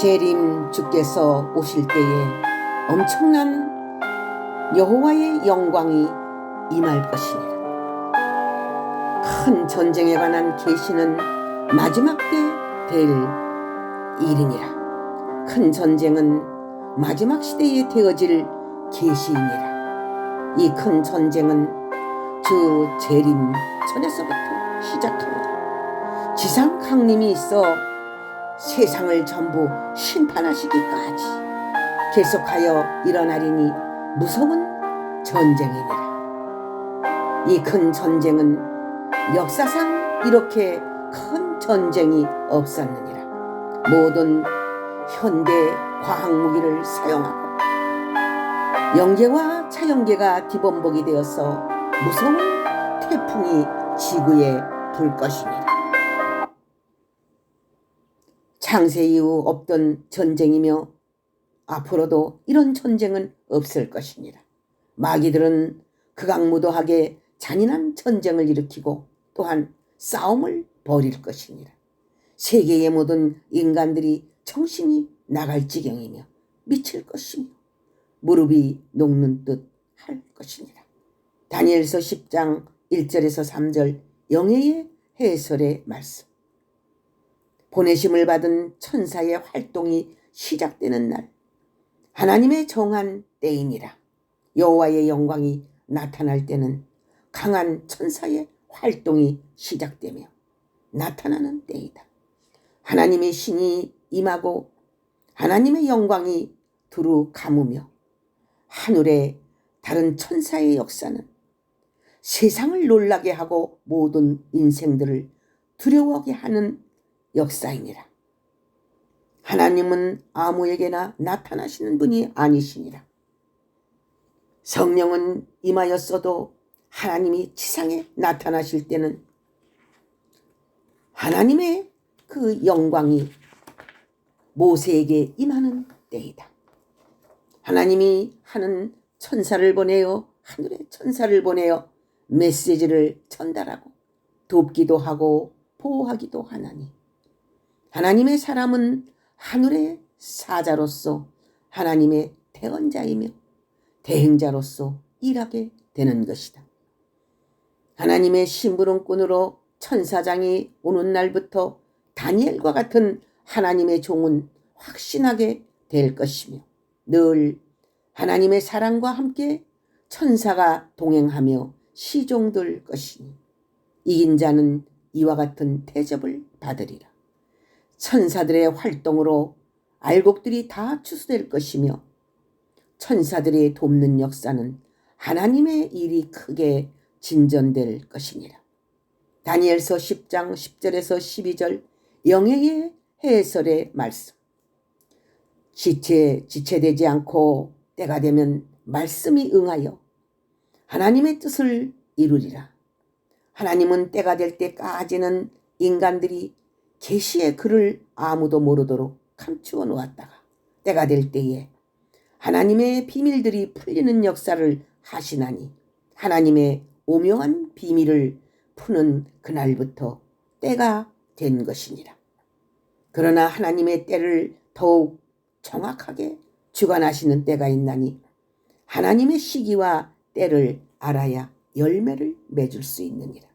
재림 주께서 오실 때에 엄청난 여호와의 영광이 임할 것이니라. 큰 전쟁에 관한 계시는 마지막 때 될 일이니라. 큰 전쟁은 마지막 시대에 되어질 계시이니라. 이 큰 전쟁은 주 재림 전에서부터 시작합니다. 지상 강림이 있어 세상을 전부 심판하시기까지 계속하여 일어나리니 무서운 전쟁이니라. 이 큰 전쟁은 역사상 이렇게 큰 전쟁이 없었느니라. 모든 현대 과학무기를 사용하고 영계와 차영계가 뒤범벅이 되어서 무서운 태풍이 지구에 불 것이니라. 창세 이후 없던 전쟁이며 앞으로도 이런 전쟁은 없을 것이니라. 마귀들은 극악무도하게 잔인한 전쟁을 일으키고 또한 싸움을 벌일 것이니라. 세계의 모든 인간들이 정신이 나갈 지경이며 미칠 것이며 무릎이 녹는 듯 할 것이니라. 다니엘서 10장 1절에서 3절 영예의 해설의 말씀. 보내심을 받은 천사의 활동이 시작되는 날, 하나님의 정한 때이니라. 여호와의 영광이 나타날 때는 강한 천사의 활동이 시작되며 나타나는 때이다. 하나님의 신이 임하고 하나님의 영광이 두루 감으며 하늘의 다른 천사의 역사는 세상을 놀라게 하고 모든 인생들을 두려워하게 하는 역사이니라. 하나님은 아무에게나 나타나시는 분이 아니시니라. 성령은 임하였어도 하나님이 지상에 나타나실 때는 하나님의 그 영광이 모세에게 임하는 때이다. 하나님이 하는 천사를 보내어 하늘의 천사를 보내어 메시지를 전달하고 돕기도 하고 보호하기도 하나니 하나님의 사람은 하늘의 사자로서 하나님의 대언자이며 대행자로서 일하게 되는 것이다. 하나님의 심부름꾼으로 천사장이 오는 날부터 다니엘과 같은 하나님의 종은 확신하게 될 것이며 늘 하나님의 사랑과 함께 천사가 동행하며 시종될 것이니 이긴 자는 이와 같은 대접을 받으리라. 천사들의 활동으로 알곡들이 다 추수될 것이며 천사들의 돕는 역사는 하나님의 일이 크게 진전될 것이니라. 다니엘서 10장 10절에서 12절 영예의 해설의 말씀. 지체되지 않고 때가 되면 말씀이 응하여 하나님의 뜻을 이루리라. 하나님은 때가 될 때까지는 인간들이 계시의 글을 아무도 모르도록 감추어 놓았다가 때가 될 때에 하나님의 비밀들이 풀리는 역사를 하시나니 하나님의 오묘한 비밀을 푸는 그날부터 때가 된 것이니라. 그러나 하나님의 때를 더욱 정확하게 주관하시는 때가 있나니 하나님의 시기와 때를 알아야 열매를 맺을 수 있느니라.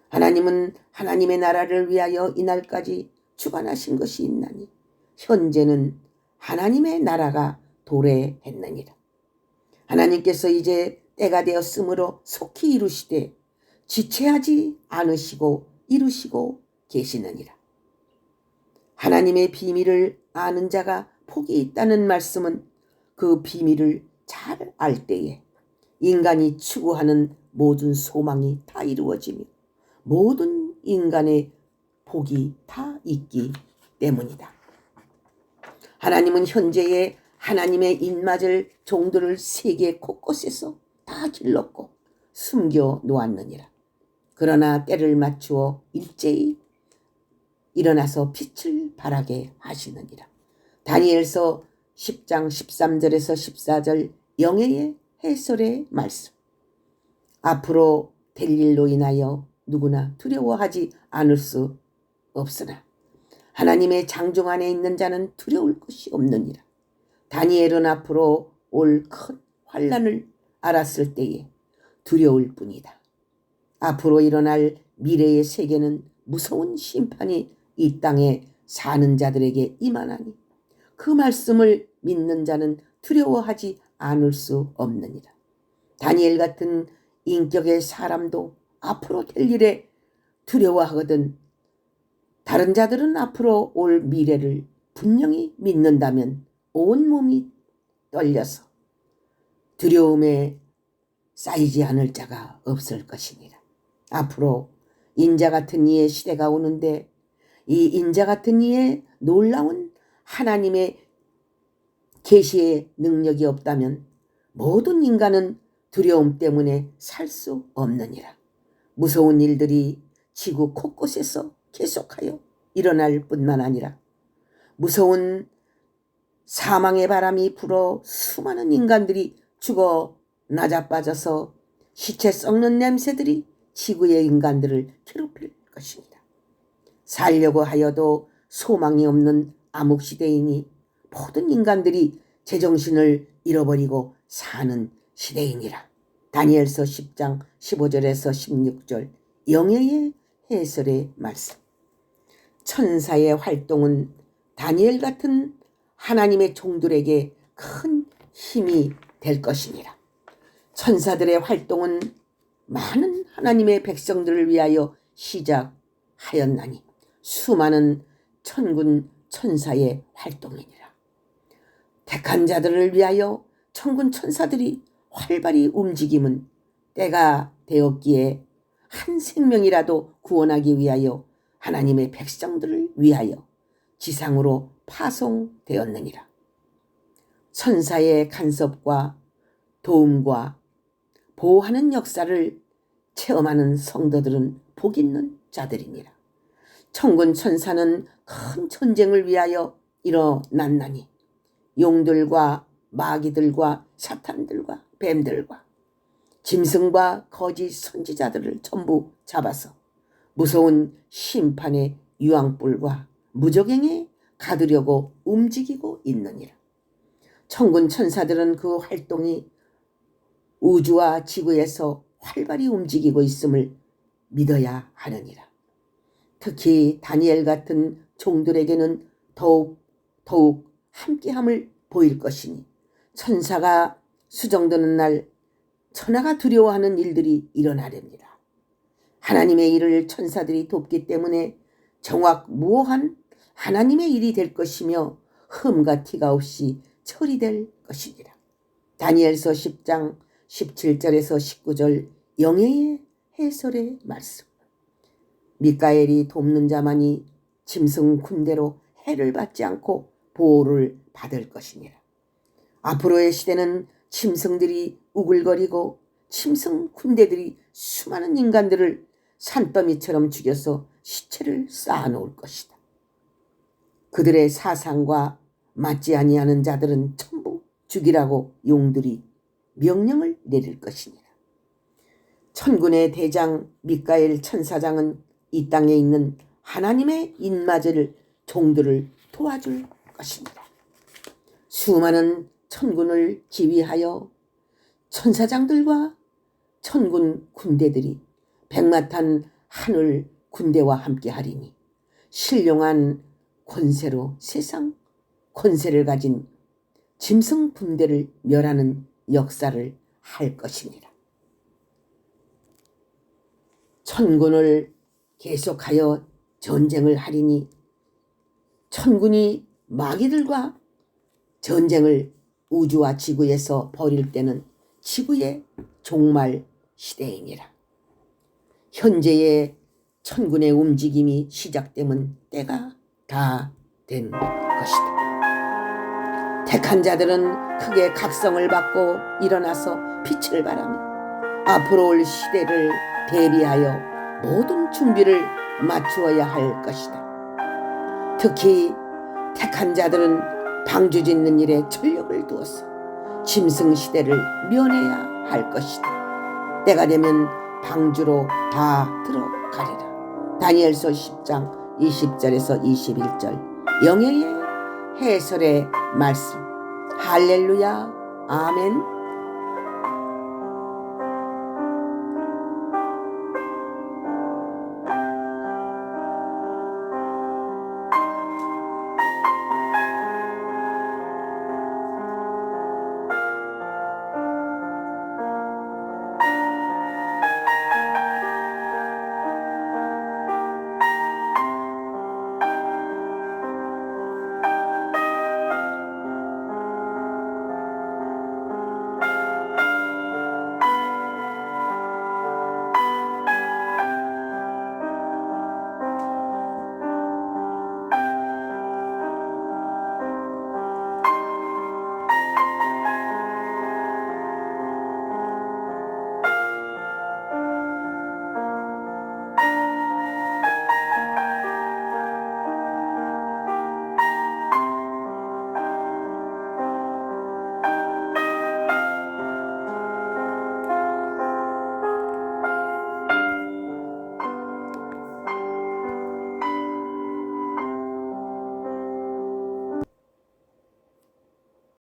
하나님은 하나님의 나라를 위하여 이날까지 주관하신 것이 있나니 현재는 하나님의 나라가 도래했느니라. 하나님께서 이제 때가 되었으므로 속히 이루시되 지체하지 않으시고 이루시고 계시느니라. 하나님의 비밀을 아는 자가 복이 있다는 말씀은 그 비밀을 잘 알 때에 인간이 추구하는 모든 소망이 다 이루어지며 모든 인간의 복이 다 있기 때문이다. 하나님은 현재의 하나님의 입맞을 종들을 세계 곳곳에서 다 길렀고 숨겨 놓았느니라. 그러나 때를 맞추어 일제히 일어나서 빛을 발하게 하시느니라. 다니엘서 10장 13절에서 14절 영예의 해설의 말씀. 앞으로 될 일로 인하여 누구나 두려워하지 않을 수 없으나 하나님의 장중 안에 있는 자는 두려울 것이 없느니라. 다니엘은 앞으로 올 큰 환난을 알았을 때에 두려울 뿐이다. 앞으로 일어날 미래의 세계는 무서운 심판이 이 땅에 사는 자들에게 임하나니 그 말씀을 믿는 자는 두려워하지 않을 수 없느니라. 다니엘 같은 인격의 사람도 앞으로 될 일에 두려워하거든 다른 자들은 앞으로 올 미래를 분명히 믿는다면 온몸이 떨려서 두려움에 쌓이지 않을 자가 없을 것이니라. 앞으로 인자 같은 이의 시대가 오는데 이 인자 같은 이의 놀라운 하나님의 계시의 능력이 없다면 모든 인간은 두려움 때문에 살 수 없느니라. 무서운 일들이 지구 곳곳에서 계속하여 일어날 뿐만 아니라 무서운 사망의 바람이 불어 수많은 인간들이 죽어 나자빠져서 시체 썩는 냄새들이 지구의 인간들을 괴롭힐 것입니다. 살려고 하여도 소망이 없는 암흑시대이니 모든 인간들이 제정신을 잃어버리고 사는 시대이니라. 다니엘서 10장 15절에서 16절 영예의 해설의 말씀. 천사의 활동은 다니엘 같은 하나님의 종들에게 큰 힘이 될 것이니라. 천사들의 활동은 많은 하나님의 백성들을 위하여 시작하였나니 수많은 천군 천사의 활동이니라. 택한 자들을 위하여 천군 천사들이 활발히 움직임은 때가 되었기에 한 생명이라도 구원하기 위하여 하나님의 백성들을 위하여 지상으로 파송되었느니라. 천사의 간섭과 도움과 보호하는 역사를 체험하는 성도들은 복 있는 자들이니라. 천군 천사는 큰 전쟁을 위하여 일어났나니 용들과 마귀들과 사탄들과 뱀들과 짐승과 거짓 선지자들을 전부 잡아서 무서운 심판의 유황불과 무저갱에 가두려고 움직이고 있느니라. 천군 천사들은 그 활동이 우주와 지구에서 활발히 움직이고 있음을 믿어야 하느니라. 특히 다니엘 같은 종들에게는 더욱 함께함을 보일 것이니 천사가 수정되는 날 천하가 두려워하는 일들이 일어나렵니다. 하나님의 일을 천사들이 돕기 때문에 정확무오한 하나님의 일이 될 것이며 흠과 티가 없이 처리될 것이니라. 다니엘서 10장 17절에서 19절 영예의 해설의 말씀. 미카엘이 돕는 자만이 짐승 군대로 해를 받지 않고 보호를 받을 것이니라. 앞으로의 시대는 짐승들이 우글거리고 짐승 군대들이 수많은 인간들을 산더미처럼 죽여서 시체를 쌓아놓을 것이다. 그들의 사상과 맞지 아니하는 자들은 전부 죽이라고 용들이 명령을 내릴 것이니라. 천군의 대장 미카엘 천사장은 이 땅에 있는 하나님의 인마제를 종들을 도와줄 것입니다. 수많은 천군을 지휘하여 천사장들과 천군 군대들이 백마탄 하늘 군대와 함께 하리니 신령한 권세로 세상 권세를 가진 짐승 군대를 멸하는 역사를 할 것입니다. 천군을 계속하여 전쟁을 하리니 천군이 마귀들과 전쟁을 우주와 지구에서 벌일 때는 지구의 종말 시대이니라. 현재의 천군의 움직임이 시작되면 때가 다 된 것이다. 택한 자들은 크게 각성을 받고 일어나서 빛을 발하며 앞으로 올 시대를 대비하여 모든 준비를 맞추어야 할 것이다. 특히 택한 자들은 방주 짓는 일에 전력을 두어서 짐승 시대를 면해야 할 것이다. 때가 되면 방주로 다 들어가리라. 다니엘서 10장 20절에서 21절 영예의 해설의 말씀. 할렐루야. 아멘.